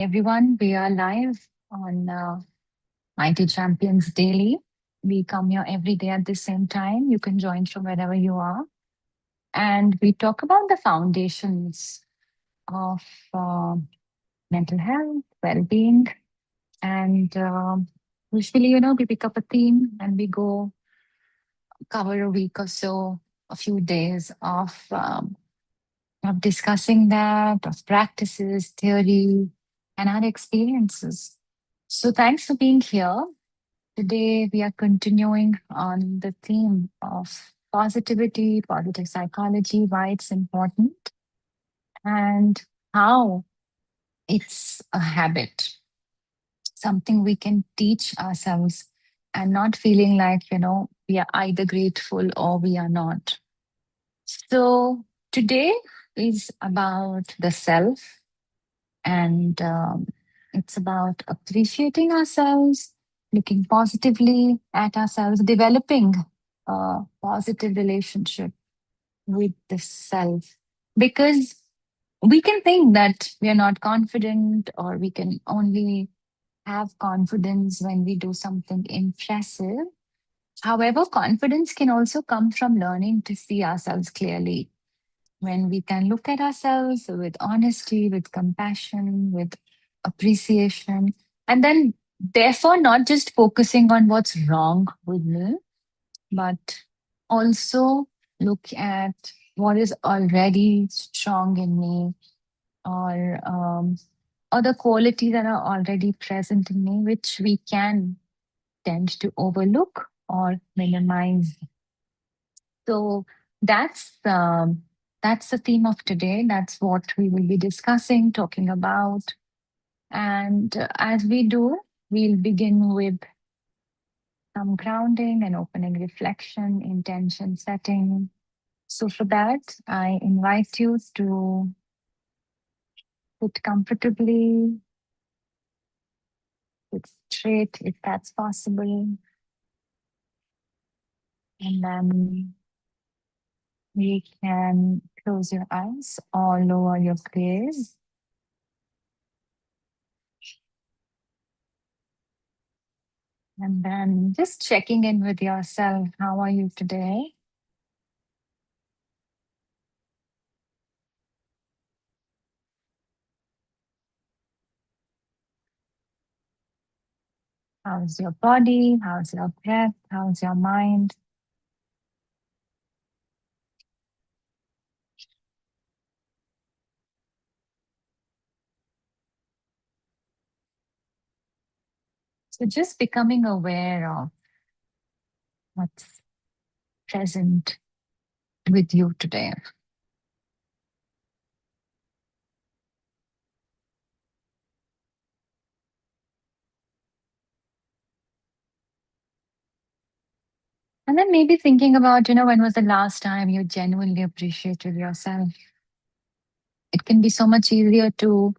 Everyone, we are live on Mighty Champions Daily. We come here every day at the same time. You can join from wherever you are. And we talk about the foundations of uh, mental health, well being. And usually, we pick up a theme and we go cover a week or so, a few days of discussing that, of practices, theory, and our experiences. So, thanks for being here. Today, we are continuing on the theme of positivity, positive psychology, why it's important, and how it's a habit, something we can teach ourselves and not feeling like, we are either grateful or we are not. So, today is about the self, and it's about appreciating ourselves, looking positively at ourselves, developing a positive relationship with the self. Because we can think that we are not confident, or we can only have confidence when we do something impressive. However, confidence can also come from learning to see ourselves clearly, when we can look at ourselves with honesty, with compassion, with appreciation, and then therefore not just focusing on what's wrong with me, but also look at what is already strong in me, or other qualities that are already present in me, which we can tend to overlook or minimize. So that's that's the theme of today. That's what we will be discussing, talking about. And as we do, we'll begin with some grounding and opening reflection, intention setting. So for that, I invite you to sit comfortably, sit straight if that's possible, and then you can close your eyes or lower your gaze. And then just checking in with yourself. How are you today? How's your body? How's your breath? How's your mind? So just becoming aware of what's present with you today. And then maybe thinking about, when was the last time you genuinely appreciated yourself? It can be so much easier to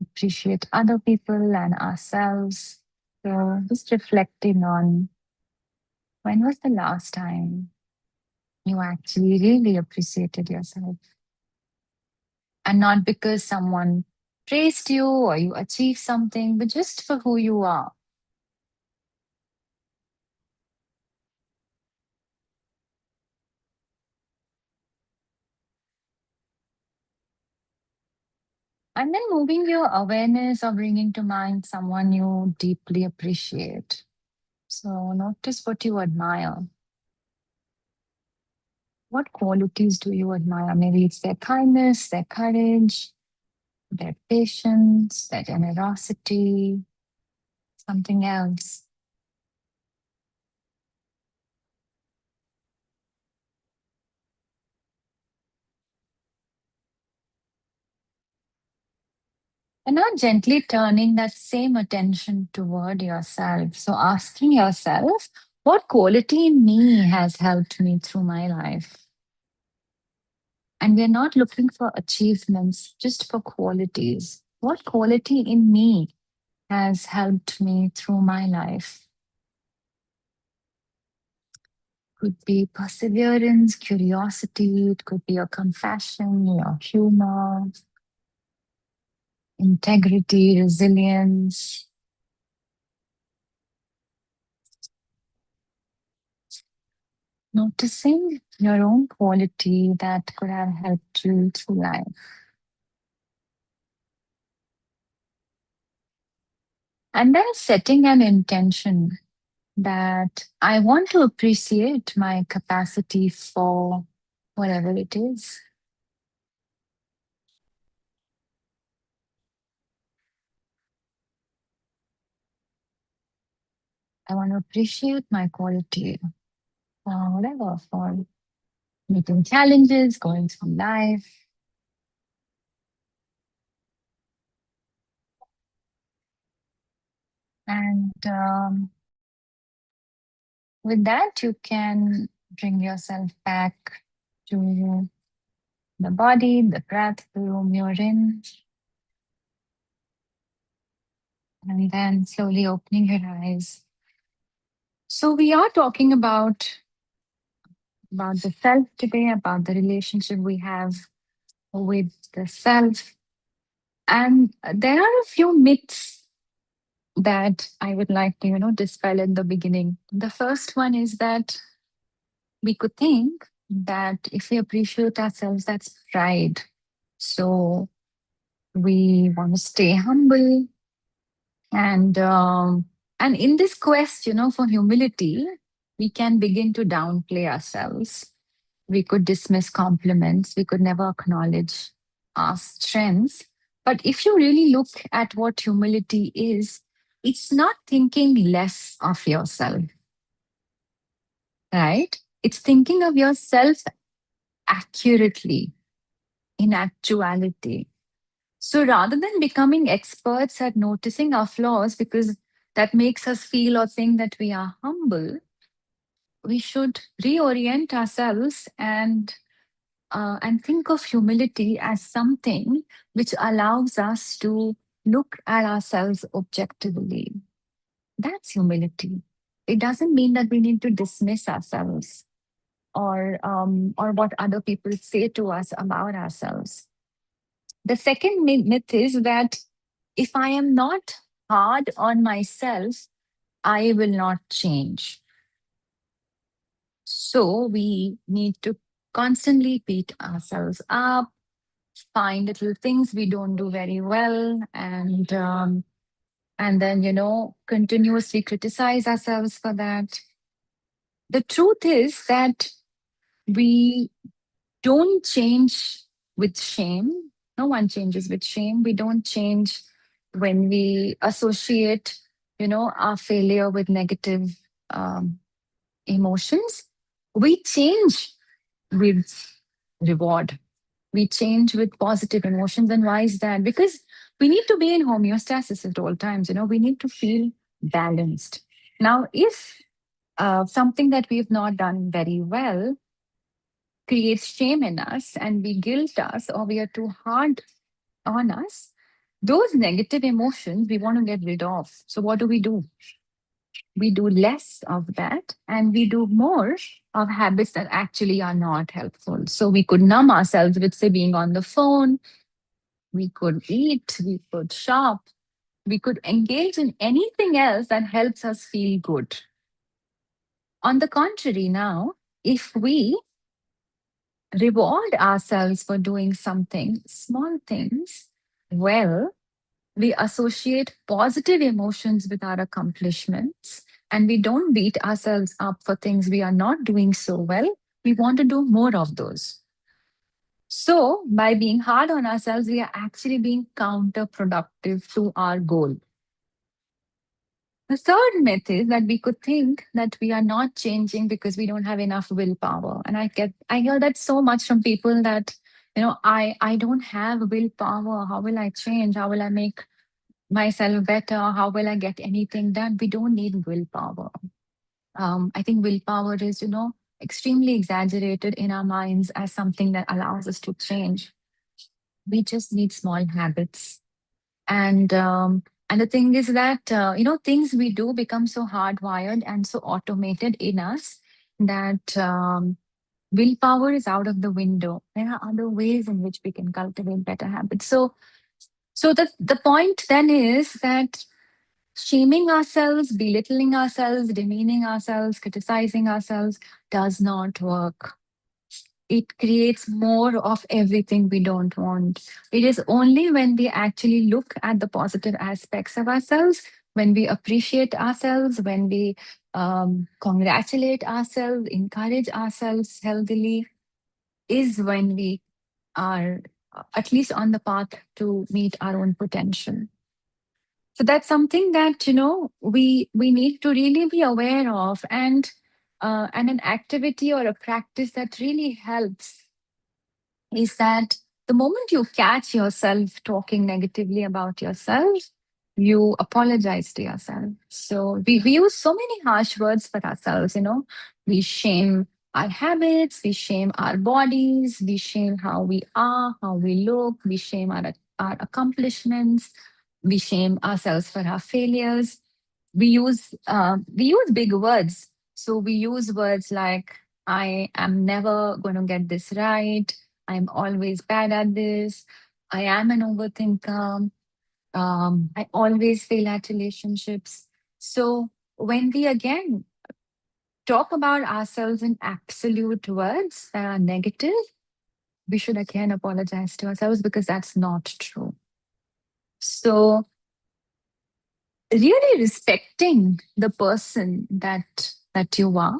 appreciate other people and ourselves. So just reflecting on when was the last time you actually really appreciated yourself. And not because someone praised you or you achieved something, but just for who you are. And then moving your awareness or bringing to mind someone you deeply appreciate. So notice what you admire. What qualities do you admire? Maybe it's their kindness, their courage, their patience, their generosity, something else. And now gently turning that same attention toward yourself. So asking yourself, what quality in me has helped me through my life? And we're not looking for achievements, just for qualities. What quality in me has helped me through my life? Could be perseverance, curiosity, it could be your compassion, your humor, integrity, resilience, noticing your own quality that could have helped you through life. And then setting an intention that I want to appreciate my capacity for whatever it is. I want to appreciate my quality for whatever, for meeting challenges, going through life. And with that, you can bring yourself back to the body, the breath, the room you're in, and then slowly opening your eyes. So we are talking about the self today, about the relationship we have with the self. And there are a few myths that I would like to, dispel in the beginning. The first one is that we could think that if we appreciate ourselves, that's pride. So we want to stay humble, and in this quest, for humility, we can begin to downplay ourselves. We could dismiss compliments. We could never acknowledge our strengths. But if you really look at what humility is, it's not thinking less of yourself, right? It's thinking of yourself accurately, in actuality. So rather than becoming experts at noticing our flaws, because that makes us feel or think that we are humble, we should reorient ourselves and think of humility as something which allows us to look at ourselves objectively. That's humility. It doesn't mean that we need to dismiss ourselves or what other people say to us about ourselves. The second myth is that if I am not hard on myself, I will not change. So we need to constantly beat ourselves up, find little things we don't do very well, and then continuously criticize ourselves for that. The truth is that we don't change with shame. No one changes with shame. We don't change when we associate, our failure with negative um, emotions. We change with reward. We change with positive emotions. And why is that? Because we need to be in homeostasis at all times. We need to feel balanced. Now, if something that we've not done very well creates shame in us and we guilt us or we are too hard on us, those negative emotions we want to get rid of. So, what do? We do less of that and we do more of habits that actually are not helpful. So, we could numb ourselves with, say, being on the phone, we could eat, we could shop, we could engage in anything else that helps us feel good. On the contrary, now, if we reward ourselves for doing something, small things, well, we associate positive emotions with our accomplishments and we don't beat ourselves up for things we are not doing so well. We want to do more of those. So, by being hard on ourselves, we are actually being counterproductive to our goal. The third myth is that we could think that we are not changing because we don't have enough willpower. And I hear that so much from people that, I don't have willpower. How will I change? How will I make myself better? How will I get anything done? We don't need willpower. I think willpower is, extremely exaggerated in our minds as something that allows us to change. We just need small habits. And the thing is that things we do become so hardwired and so automated in us that willpower is out of the window. There are other ways in which we can cultivate better habits. So So the point then is that shaming ourselves, belittling ourselves, demeaning ourselves, criticizing ourselves does not work. It creates more of everything we don't want. It is only when we actually look at the positive aspects of ourselves, when we appreciate ourselves, when we congratulate ourselves, encourage ourselves healthily, is when we are at least on the path to meet our own potential. So that's something that we need to really be aware of, and an activity or a practice that really helps is that the moment you catch yourself talking negatively about yourself, you apologize to yourself. So we use so many harsh words for ourselves, we shame our habits, we shame our bodies, we shame how we are, how we look, we shame our accomplishments, we shame ourselves for our failures. We use big words. So we use words like, I am never going to get this right. I'm always bad at this. I am an overthinker. I always fail at relationships. So when we again talk about ourselves in absolute words that are negative, we should again apologize to ourselves because that's not true. So really respecting the person that you are,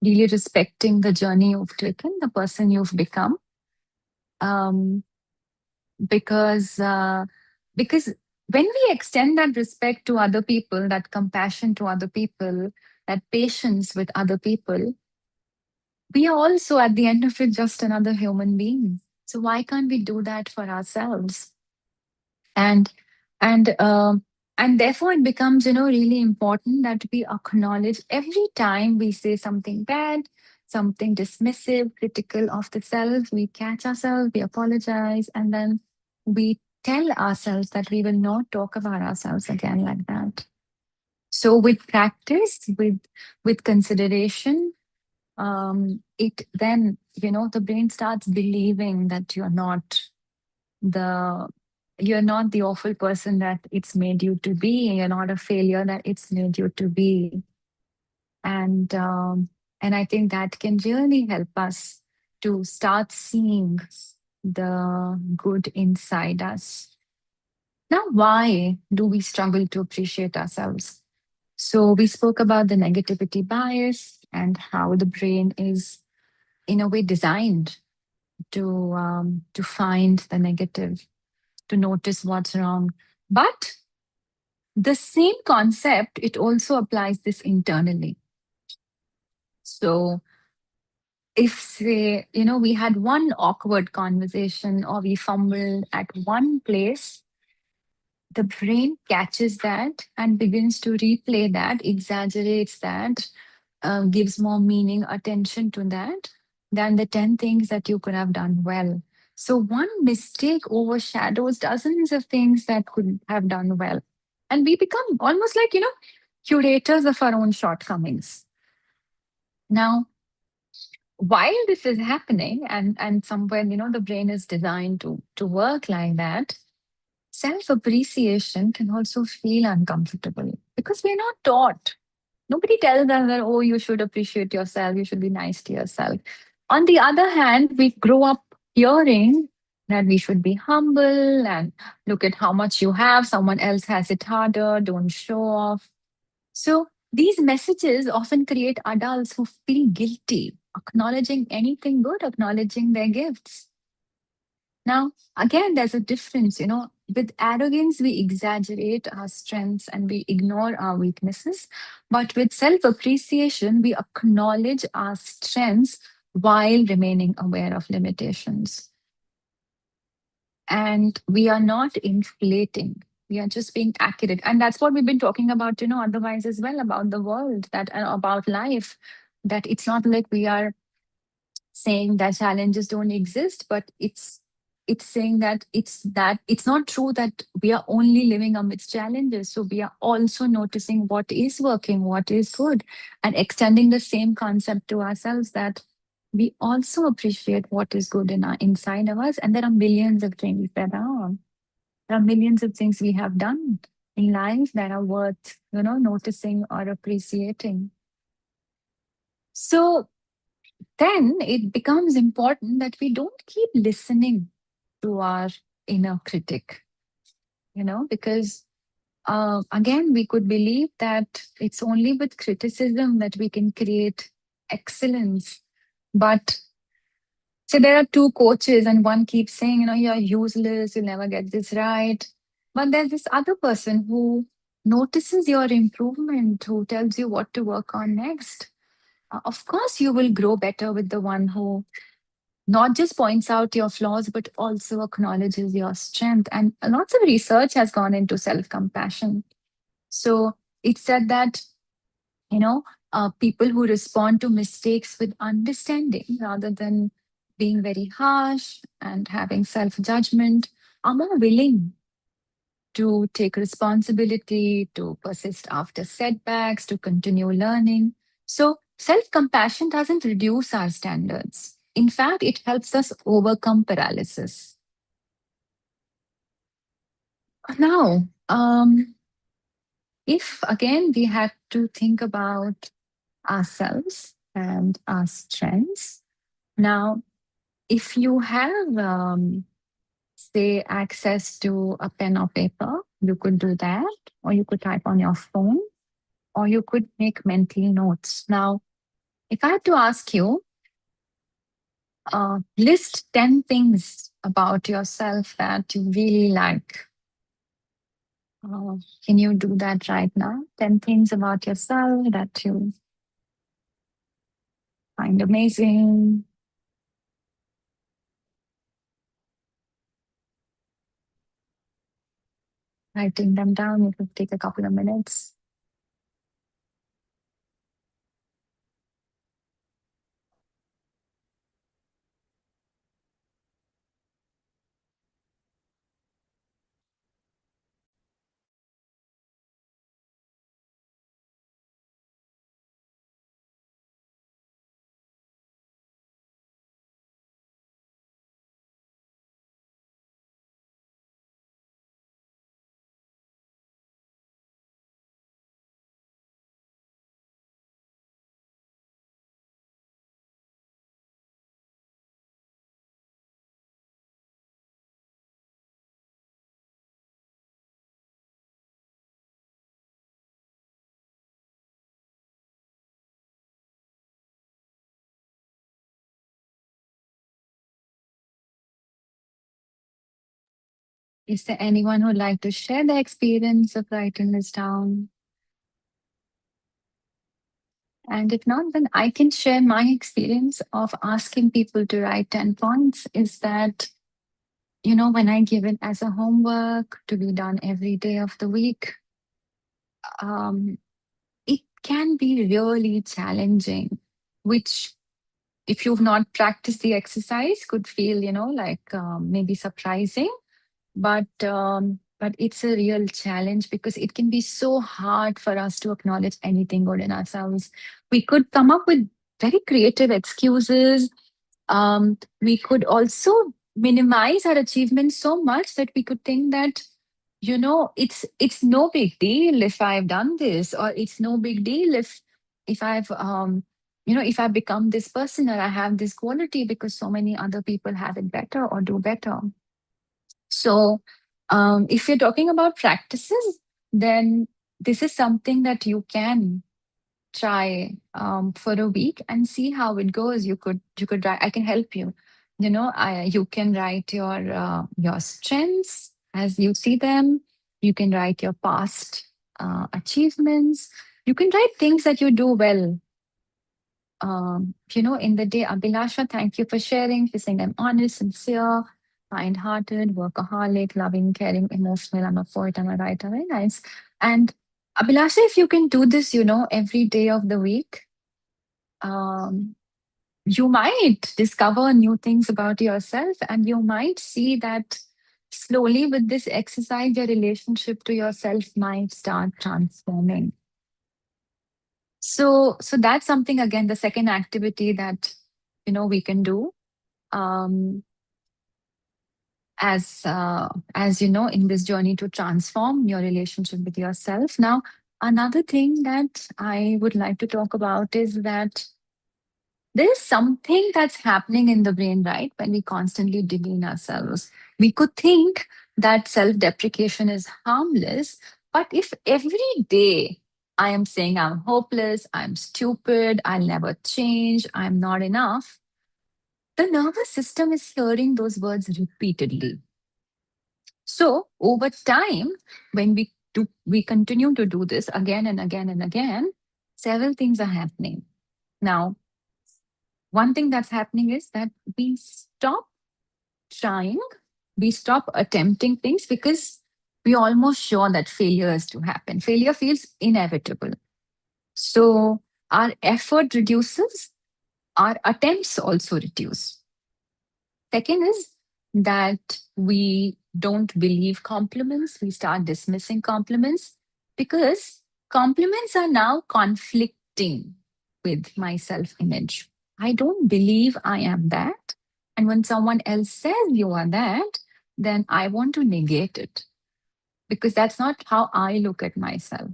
really respecting the journey you've taken, the person you've become, um, because when we extend that respect to other people, that compassion to other people, that patience with other people, we are also at the end of it just another human being. So why can't we do that for ourselves? and and and therefore it becomes really important that we acknowledge every time we say something bad, something dismissive, critical of the self, we catch ourselves, we apologize, and then we tell ourselves that we will not talk about ourselves again like that. So with practice, with consideration, it then the brain starts believing that the you're not the awful person that it's made you to be. You're not a failure that it's made you to be. And um, and I think that can really help us to start seeing the good inside us. Now, why do we struggle to appreciate ourselves? So we spoke about the negativity bias and how the brain is in a way designed to find the negative, to notice what's wrong. But the same concept, it also applies this internally. So if, say, we had one awkward conversation or we fumbled at one place, the brain catches that and begins to replay that, exaggerates that, gives more meaning, attention to that than the 10 things that you could have done well. So one mistake overshadows dozens of things that could have done well. And we become almost like, curators of our own shortcomings. Now, while this is happening, and somewhere, the brain is designed to work like that, self appreciation can also feel uncomfortable because we're not taught. Nobody tells us that, oh, you should appreciate yourself, you should be nice to yourself. On the other hand, we grow up hearing that we should be humble and look at how much you have, someone else has it harder, don't show off. So these messages often create adults who feel guilty, acknowledging anything good, acknowledging their gifts. Now, again, there's a difference, With arrogance, we exaggerate our strengths and we ignore our weaknesses. But with self appreciation, we acknowledge our strengths while remaining aware of limitations. And we are not inflating. We are just being accurate. And that's what we've been talking about, otherwise as well, about the world, that about life, that it's not like we are saying that challenges don't exist, but it's saying that it's not true that we are only living amidst challenges. So we are also noticing what is working, what is good, and extending the same concept to ourselves, that we also appreciate what is good in our inside of us, and there are millions of things that are. There are millions of things we have done in life that are worth, noticing or appreciating. So then it becomes important that we don't keep listening to our inner critic, because again, we could believe that it's only with criticism that we can create excellence. But so there are two coaches, and one keeps saying, you're useless, you'll never get this right. But there's this other person who notices your improvement, who tells you what to work on next. Of course, you will grow better with the one who not just points out your flaws, but also acknowledges your strength. And lots of research has gone into self compassion. So it said that, you know, people who respond to mistakes with understanding rather than being very harsh and having self judgment are more willing to take responsibility, to persist after setbacks, to continue learning. So, self compassion doesn't reduce our standards. In fact, it helps us overcome paralysis. Now, if again we have to think about ourselves and our strengths, now, if you have, say, access to a pen or paper, you could do that, or you could type on your phone, or you could make mental notes. Now, if I had to ask you, list 10 things about yourself that you really like. Can you do that right now? 10 things about yourself that you find amazing. Writing them down, it could take a couple of minutes. Is there anyone who'd like to share their experience of writing this down? And if not, then I can share my experience of asking people to write 10 points. Is that, when I give it as a homework to be done every day of the week, um, it can be really challenging, which, if you've not practiced the exercise, could feel, like maybe surprising. But it's a real challenge because it can be so hard for us to acknowledge anything good in ourselves. We could come up with very creative excuses. We could also minimize our achievements so much that we could think that, it's no big deal if I've done this, or it's no big deal if I've if I become this person, or I have this quality, because so many other people have it better or do better. So, if you're talking about practices, then this is something that you can try for a week and see how it goes. You could write. I can help you. You can write your strengths as you see them. You can write your past achievements. You can write things that you do well, in the day. Abhilasha, thank you for sharing. She's saying I'm honest, sincere, kind-hearted, workaholic, loving, caring, emotional. I'm a poet. I'm a writer. Very nice. And Abhilasha, if you can do this, every day of the week, um, you might discover new things about yourself, and you might see that slowly with this exercise, your relationship to yourself might start transforming. So that's something, again, the second activity that we can do. Um, as you know, in this journey to transform your relationship with yourself. Now, another thing that I would like to talk about is that there's something that's happening in the brain, right? When we constantly dig in ourselves, we could think that self deprecation is harmless, but if every day I am saying I'm hopeless, I'm stupid, I'll never change, I'm not enough, the nervous system is hearing those words repeatedly. So over time, when we continue to do this again and again and again, several things are happening. Now, one thing that's happening is that we stop trying, we stop attempting things because we almost sure that failure is to happen. Failure feels inevitable. So our effort reduces, our attempts also reduce. Second is that we don't believe compliments. We start dismissing compliments because compliments are now conflicting with my self image. I don't believe I am that. And when someone else says you are that, then I want to negate it because that's not how I look at myself.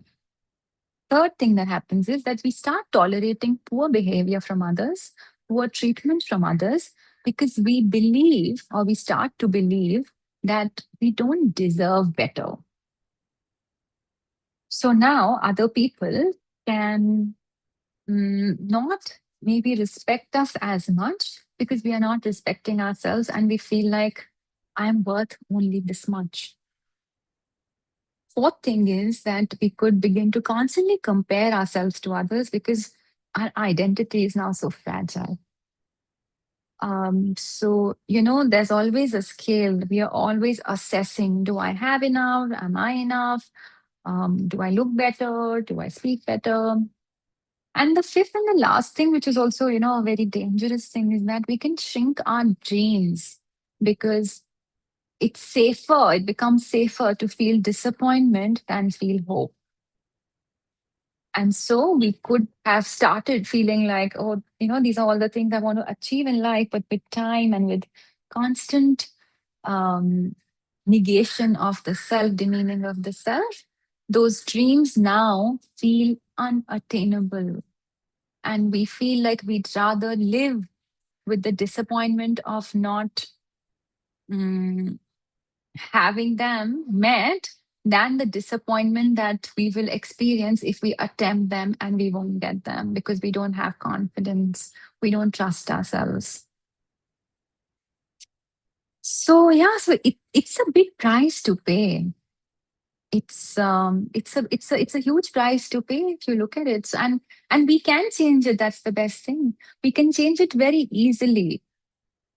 Third thing that happens is that we start tolerating poor behavior from others, poor treatment from others, because we believe or we start to believe that we don't deserve better. So now other people can not maybe respect us as much because we are not respecting ourselves and we feel like I'm worth only this much. Fourth thing is that we could begin to constantly compare ourselves to others because our identity is now so fragile. There's always a scale. We are always assessing, do I have enough? Am I enough? Do I look better? Do I speak better? And the fifth and the last thing, which is also, a very dangerous thing, is that we can shrink our dreams because it's safer, it becomes safer to feel disappointment than feel hope. And so we could have started feeling like, oh, these are all the things I want to achieve in life, but with time and with constant um, negation of the self, demeaning of the self, those dreams now feel unattainable. And we feel like we'd rather live with the disappointment of not mm, having them met than the disappointment that we will experience if we attempt them and we won't get them because we don't have confidence, we don't trust ourselves. So yeah, it's a big price to pay. It's a huge price to pay if you look at it. And we can change it. That's the best thing. We can change it very easily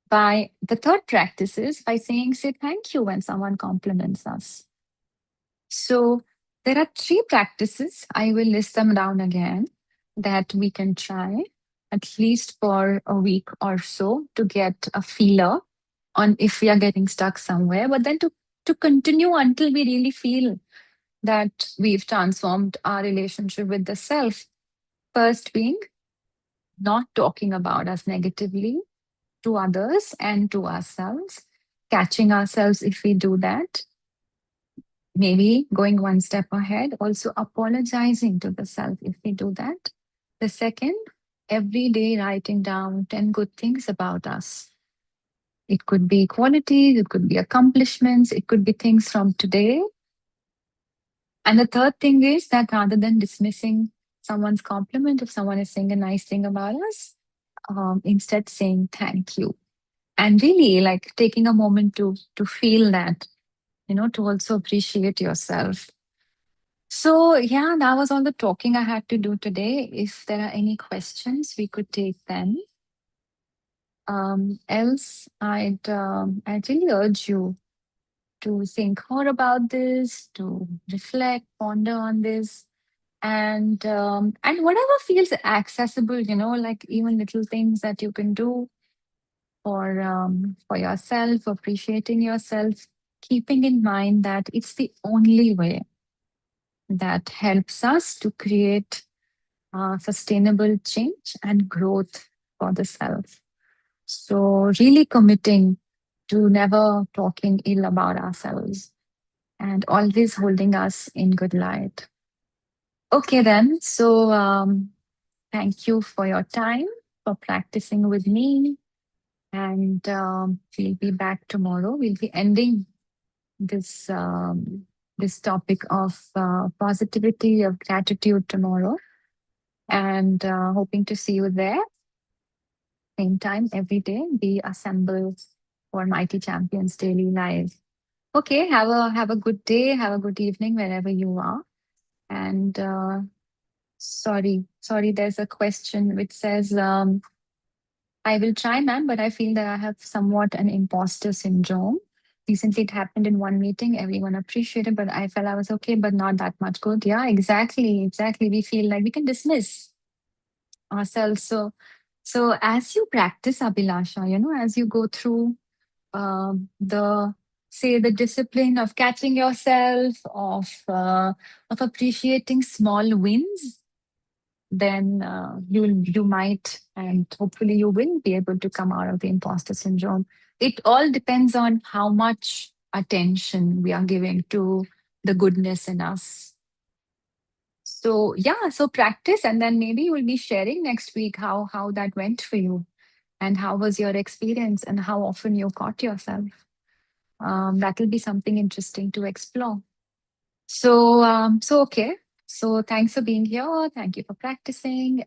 by the third practice is by say thank you when someone compliments us. So there are three practices. I will list them down again that we can try at least for a week or so to get a feeler on if we are getting stuck somewhere, but then to continue until we really feel that we've transformed our relationship with the self. First being not talking about us negatively to others and to ourselves, catching ourselves if we do that, maybe going one step ahead, also apologizing to the self if we do that. The second, every day writing down 10 good things about us. It could be qualities, it could be accomplishments, it could be things from today. And the third thing is that rather than dismissing someone's compliment, if someone is saying a nice thing about us, instead saying thank you. And really like taking a moment to feel that, to also appreciate yourself. So, yeah, that was all the talking I had to do today. If there are any questions, we could take them. Else, I'd really urge you to think more about this, to reflect, ponder on this, and whatever feels accessible, like even little things that you can do for yourself, appreciating yourself, keeping in mind that it's the only way that helps us to create sustainable change and growth for the self. So, really committing to never talking ill about ourselves and always holding us in good light. Okay, then. So, thank you for your time, for practicing with me. And we'll be back tomorrow. We'll be ending this this topic of positivity, of gratitude tomorrow, and hoping to see you there. Same time every day. We assemble for Mighty Champions Daily Live. Okay, have a good day, have a good evening wherever you are. And sorry, there's a question which says, I will try, ma'am, but I feel that I have somewhat an imposter syndrome. Recently, it happened in one meeting. Everyone appreciated, but I felt I was okay, but not that much good. Yeah, exactly, exactly. We feel like we can dismiss ourselves. So as you practice Abhilasha, as you go through the say the discipline of catching yourself, of appreciating small wins, then you might and hopefully you will be able to come out of the imposter syndrome. It all depends on how much attention we are giving to the goodness in us. So yeah, so practice, and then maybe you will be sharing next week how that went for you, and how was your experience, and how often you caught yourself. That will be something interesting to explore. So okay. So thanks for being here. Thank you for practicing.